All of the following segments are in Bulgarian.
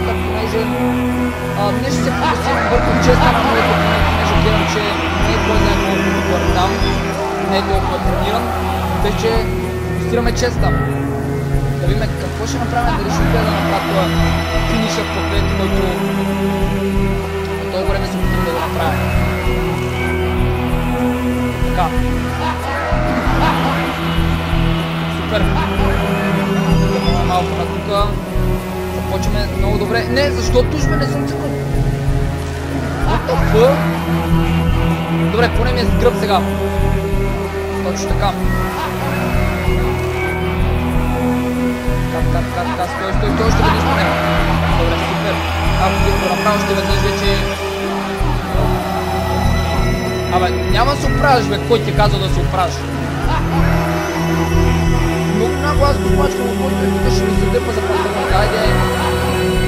честа, понеже днес ще се фокусирам върху честа на моето поне, понеже гледам, че не е кой знае колко добър там, не е толкова трениран, тъй че фокусираме честа. Да видим какво ще направим, дали ще успея да направя финиша в поклети, който от това време се опитам да го направя. Така. Супер. Малко на тука. Започваме много добре. Не, защото уж не съм цъкнал. What the fuck? Добре, поне ми е с гръб сега. Точно така. Така, стой, още веднъж поне. Добре, супер. Ако ти го направя още веднъж вече... Абе, няма да се оправиш, бе, кой ти казва да се оправиш? Много аз го смачкам от който тук ще ми се дърпа за панталонка.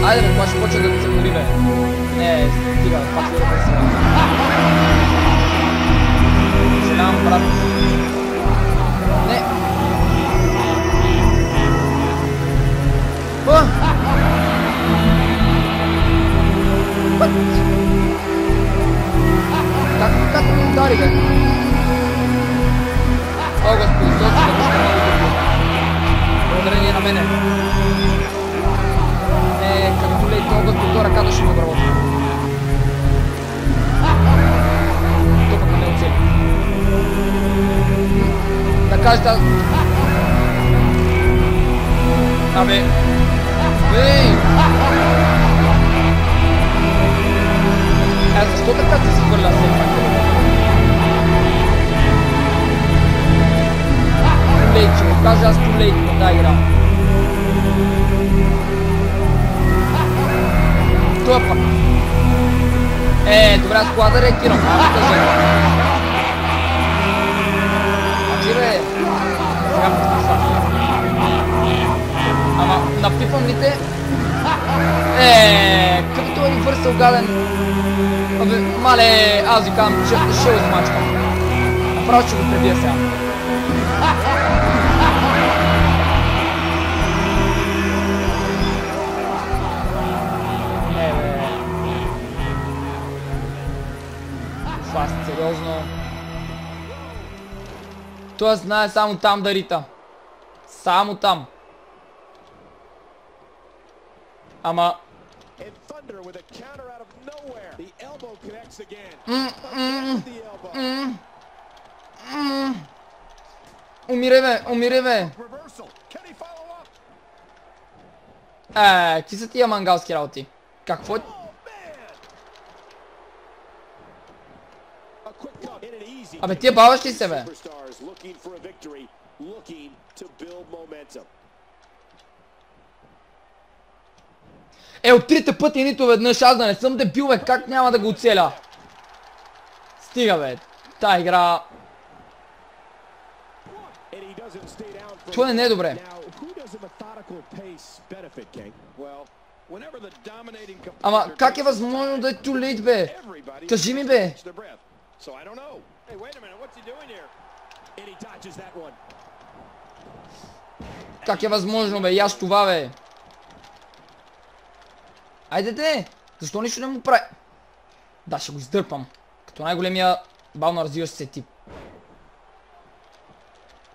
Айде, бе, това ще почва да се мори, бе. Не, стига, пак ли да се. Съжалявам, брат. Не. Как ми удари, бе? О, господи, точно да вижте много добро. Благодарение на мене. Както лей, това господи, ръката ще ми обработи. Топът не оцели. Да кажете... Абе... Ей! Защо така се хвърля все пак? Тулейт, ще го кажа аз тулейт в тази игра. Това пък. Добре, аз кола да реагирам. Кажи. Кажи, бе. Сега подписва. Ама, напипам ли те? Като това ни върсъл гаден. Абе, мале, аз ви казвам, ще го измачкам. Направо ще го пребия сега. Не, бе. Фаст, сериозно. Той знае само там да рита. Само там. Ама... Умире, бе. Какви са тия мангалски работи? Какво е? Абе, тия баваш ли се, бе? От трите пъти нито веднъж, аз да не съм дебил, бе, как няма да го оцеля? Стига, бе, тая игра... Това не е добре. Ама как е възможно да е too late, бе? Кажи ми, бе! Как е възможно, бе? Яш това, бе! Айде де! Защо нищо не му прави? Да, ще го издърпам. Като най-големия бавно развиващ се тип.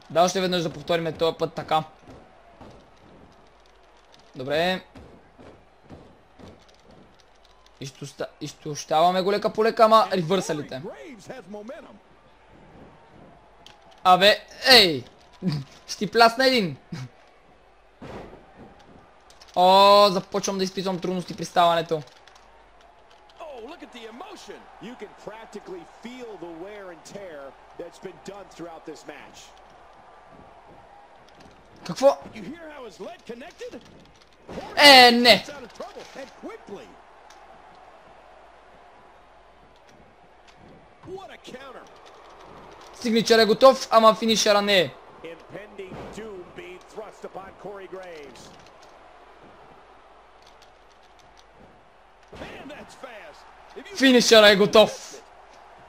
Да, още веднъж да повторим този път така. Добре. Изтощаваме го лека по лека, ама ревърсалите. Абе, ей! Ще ти плясна един. О, започвам да изпитвам трудности при ставането. Какво? Не! Сигничър е готов, ама финишера не е. Финишера е готов.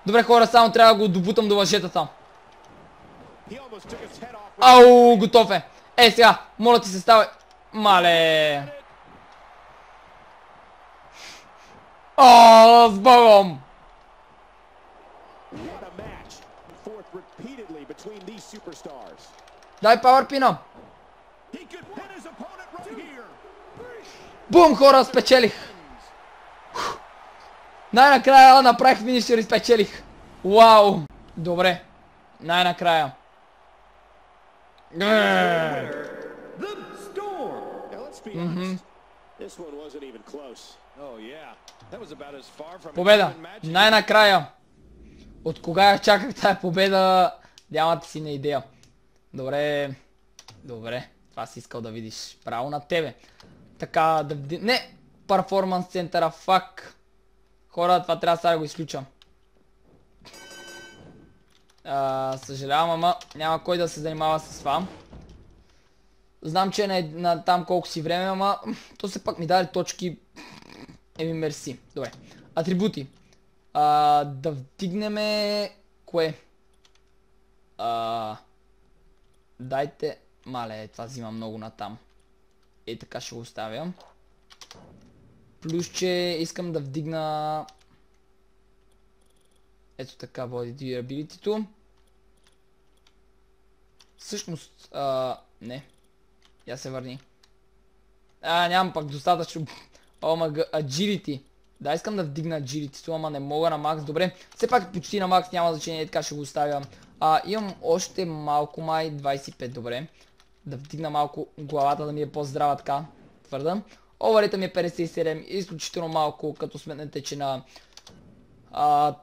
Добре, хора, само трябва да го добутам до въжетата. Ау, готов е. Сега, моля ти се ставай. Мале. О, с Богом! Дай пауърпина! Бум, хора, спечелих! Най-накрая направих финишер и спечелих! Вау! Добре, най-накрая. Победа! Най-накрая! От кога я чаках тая победа, нямате си на идея. Добре, добре, това си искал да видиш. Право на тебе. Така, да... Не! Перформанс центъра, фак. Хора, това трябва сега да го изключа. Съжалявам, ама няма кой да се занимава с това. Знам, че е на там колко си време, ама то се пак ми даде точки. Еми, мерси. Добре. Атрибути. Да вдигнеме... Кое? Дайте... Мале, това взима много натам. Ей, така ще го оставя. Плюс, че искам да вдигна... Ето така, Body Durability-то. Всъщност... Не. Я се върни. Нямам пак достатъчно... Омага, Agility. Да, искам да вдигна Agility-то, ама не мога на макс. Добре, все пак почти на макс, няма значение, така ще го оставя. Имам още малко май, 25, добре. Да вдигна малко главата, да ми е по-здрава така, твърда. Овъррейта ми е 57, изключително малко, като сметнете, че на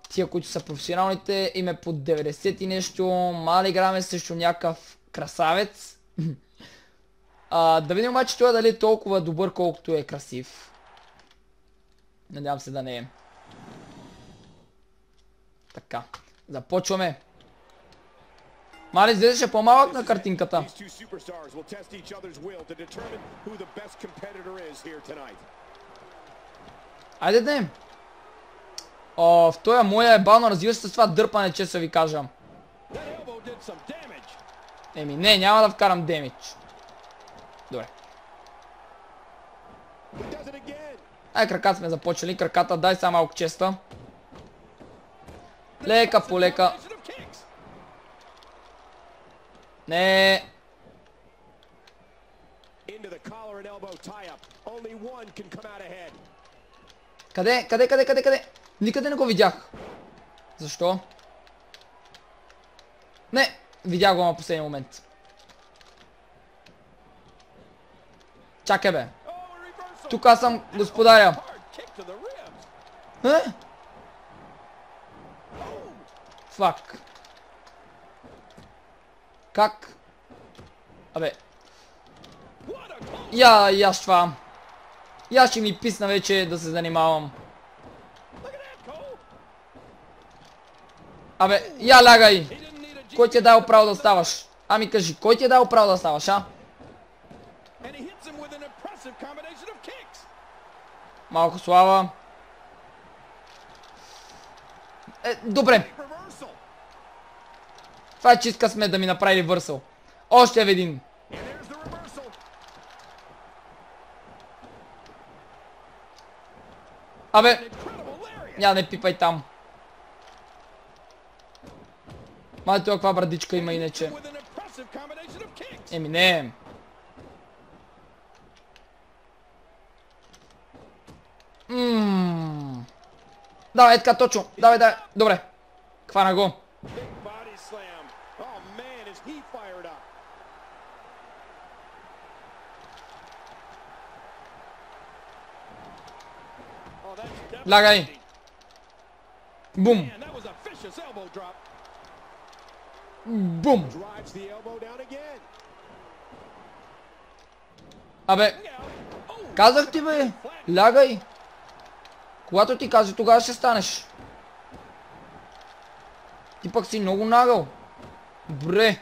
тия, които са професионалните, им е под 90 и нещо. Мали граме също някакъв красавец. Да видим обаче това дали е толкова добър, колкото е красив. Надявам се да не е. Така, започваме. Мали, излезеше по-малък на картинката. Айде да. В този моя е бавно развива се с това дърпане, че се ви кажа. Еми не, няма да вкарам демидж. Добре. Краката сме започнали. Краката, дай сега малко честа. Лека по лека. Не. Къде? Къде? Никъде не го видях. Защо? Не, видях го на последния момент. Чакай бе. Тук аз съм господаря. Фак. Как? Абе. Я това. Я ще ми писна вече да се занимавам. Абе, я лягай. Кой ти е дал право да ставаш? Ами кажи, кой ти е дал право да ставаш, Малко слава. Добре. Това е чистка сме да ми направи ревърсъл. Още един. Абе. Я не пипай там. Май това каква брадичка има иначе. Еми не. Давай, така точно. Давай. Добре. Хвана го. Лягай. Бум. Бум. Абе. Казах ти бе. Лягай. Когато ти каза, тогава ще станеш. Ти пък си много нагъл. Добре.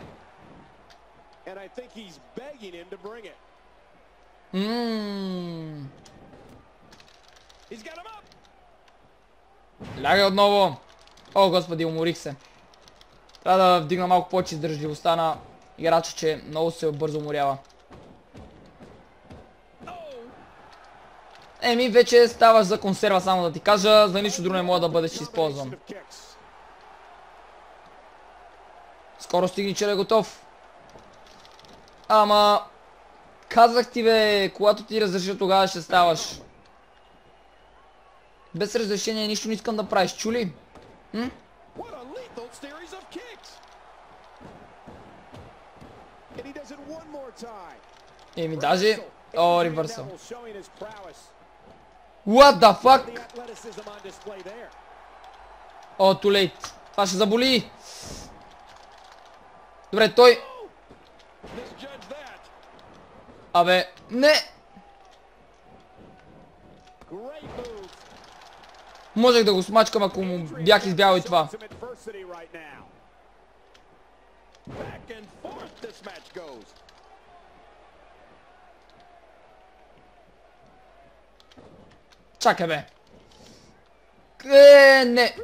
Лягай отново. О, господи, уморих се. Трябва да вдигна малко повече издържливостта на играча, че много се бързо уморява. Еми, вече ставаш за консерва, само да ти кажа, за нищо друго не мога да бъдеш използван. Скоро сигничър е готов. Ама... Казах ти бе, когато ти разреша, тогава ще ставаш. Без разрешение нищо не искам да правиш, чули? Еми даже... О, ревърсъл. What the fuck? О, too late. Това ще заболи. Добре, той... Абе, не! Можех да го смачкам, ако му бях избягал и това. Чакай бе. Не.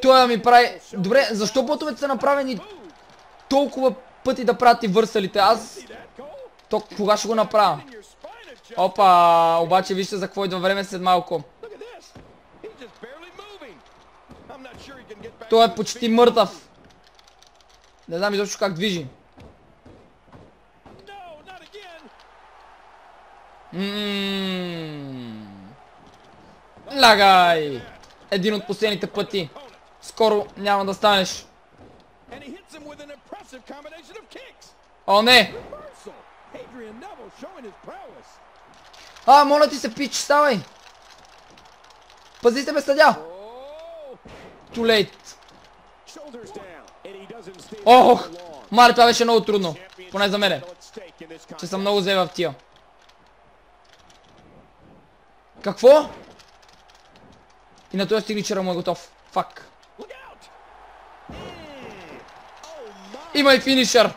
Той ми прави... Добре, защо ботовете са направени толкова пъти да правят и върсалите? Аз... То кога ще го направя? Опа, обаче вижте за какво идва време след малко. Той е почти мъртъв. Не знам изобщо как движи. Лагай! Един от последните пъти. Скоро няма да станеш. О, не! Моля ти се, пич, ставай! Пази се, бе, съдя! Too late. Ох! Мале, това беше много трудно. Поне за мене. Че съм много зле в тия. Какво? И на този сигничъра му е готов. Фак. Има и финишър.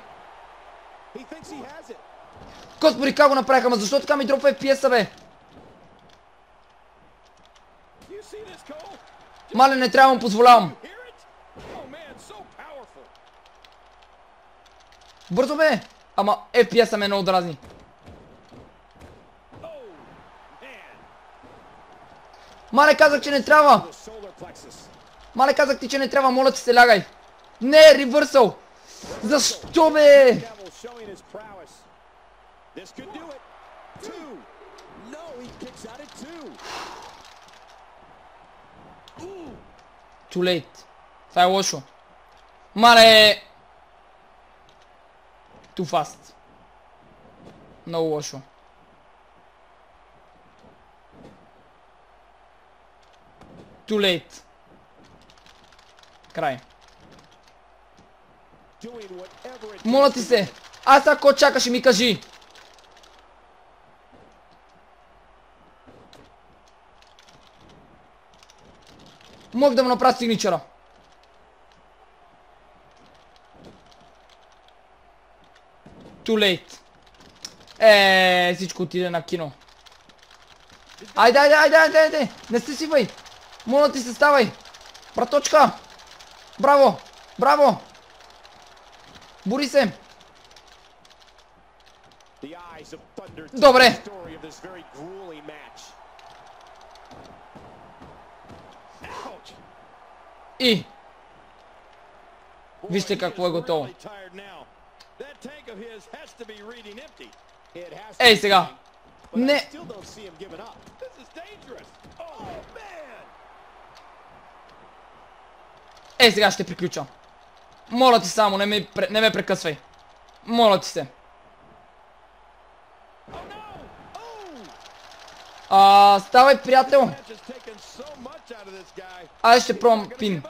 Господи, как го направиха? Ама защо така ми дропва FPS-а, бе? Мале, не трябва да му позволявам. Бързо, бе! Ама FPS-а ме много дразни. Мале, казах, че не трябва! Мале, казах ти, че не трябва, моля ти се, лягай! Не, ревърсъл! Защо, бе? Too late. Това е лошо. Мале! Too fast. Много лошо. Too late. Край. Моля ти се. Аз ако чакаш и ми кажи. Мога да му направя сигничъра. Too late. Всичко отиде на кино. Айде. Не стесивай. Моля ти се, ставай. Браточка. Браво. Бори се. Добре. И. Вижте какво е готово. Ей сега. Не. Ей сега ще приключа. Моля ти само, не ме прекъсвай. Моля ти се. Ставай, приятел. Айде ще пробвам пин.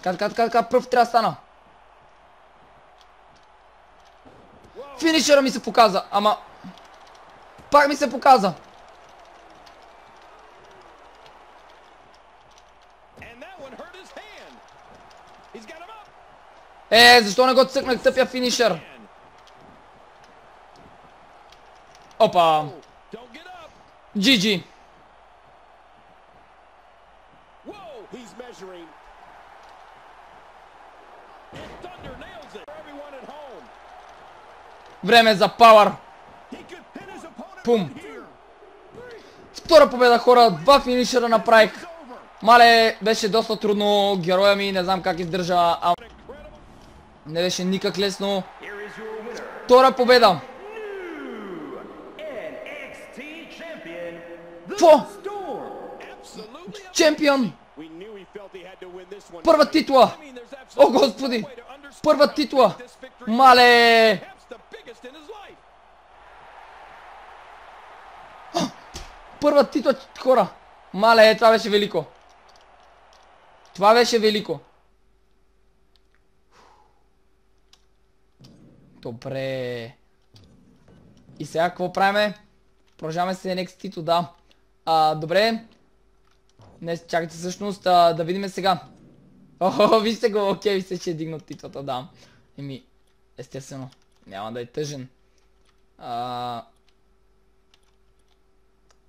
Така, пръв трябва да стана. Финишера ми се показа, ама... Пак ми се показа. Защо не го цъкнах тъпия финишер? Опа. GG. Време за пауър. Пум. Втора победа, хора. 2 финишера направих. Мале, беше доста трудно. Героя ми не знам как издържа. Не беше никак лесно. Втора победа. Какво? Чемпион. Първа титла. О, господи. Първа титла. Мале. Първа титла, хора. Мале, това беше велико. Това беше велико. Добре. И сега какво правиме? Продължаваме с NXT, да. Добре. Не, чакайте всъщност да видим сега. Охо, вижте го, окей, вижте, че е дигнат титлата, да. Еми, естествено, няма да е тъжен.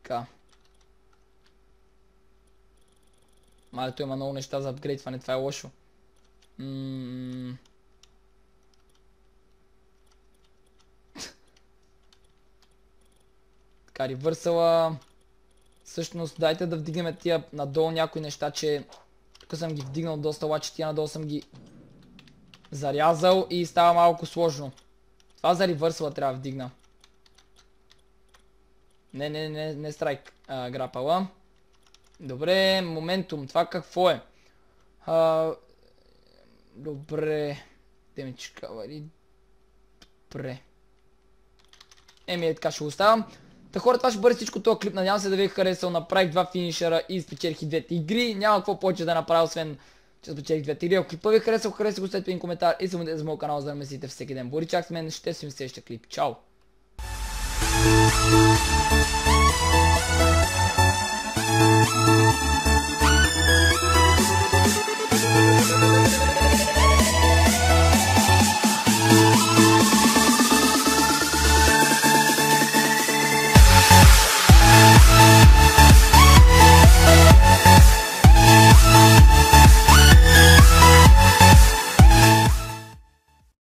Така. Малето има много неща за апгрейдване, това е лошо. Така, ревърсала. Всъщност, дайте да вдигнем тия надолу някои неща, че тук съм ги вдигнал доста, обаче тия надолу съм ги зарязал и става малко сложно. Това за ревърсала трябва да вдигна. Не страйк грапала. Добре, моментум. Това какво е? Добре. Демидж кавари. Добре. Еми, така ще го оставам. Та хора, това ще бъде всичко този клип. Надявам се да ви е харесал. Направих 2 финишера и спечелих и 2 игри. Няма какво повече да направя, освен че спечелих 2 игри. Ако клипа ви е харесал, харесайте го, след един коментар и се абонирайте за моят канал, за да ме следите всеки ден. Бори чак с мен, ще си в следващия клип. Чао!